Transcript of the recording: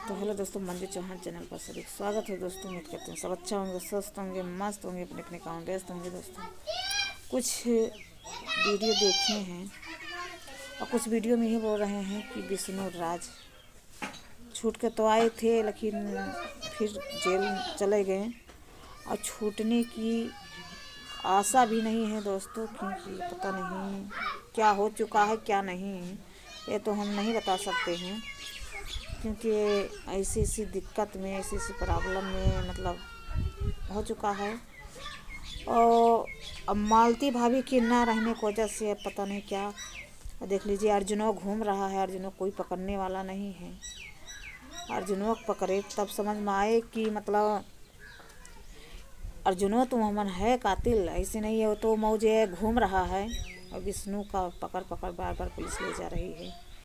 तो हेलो दोस्तों, मंजू चौहान चैनल पर सभी स्वागत है। दोस्तों उम्मीद करते हैं सब अच्छा होंगे, स्वस्थ होंगे, मस्त होंगे, अपने अपने काम व्यस्त होंगे। दोस्तों कुछ वीडियो देखे हैं और कुछ वीडियो में ही बोल रहे हैं कि विष्णु राज छूट के तो आए थे, लेकिन फिर जेल चले गए और छूटने की आशा भी नहीं है दोस्तों, क्योंकि पता नहीं क्या हो चुका है क्या नहीं, ये तो हम नहीं बता सकते हैं। क्योंकि ऐसी ऐसी दिक्कत में, ऐसी ऐसी प्रॉब्लम में मतलब हो चुका है। और अब मालती भाभी की ना रहने की वजह से अब पता नहीं क्या। देख लीजिए, अर्जुनों घूम रहा है, अर्जुनों कोई पकड़ने वाला नहीं है। अर्जुनों पकड़े तब समझ में आए कि मतलब अर्जुनों तो मोहम्मद है कातिल, ऐसे नहीं है। वो तो मौजे घूम रहा है और विष्णु का पकड़ पकड़ बार बार पुलिस ले जा रही है।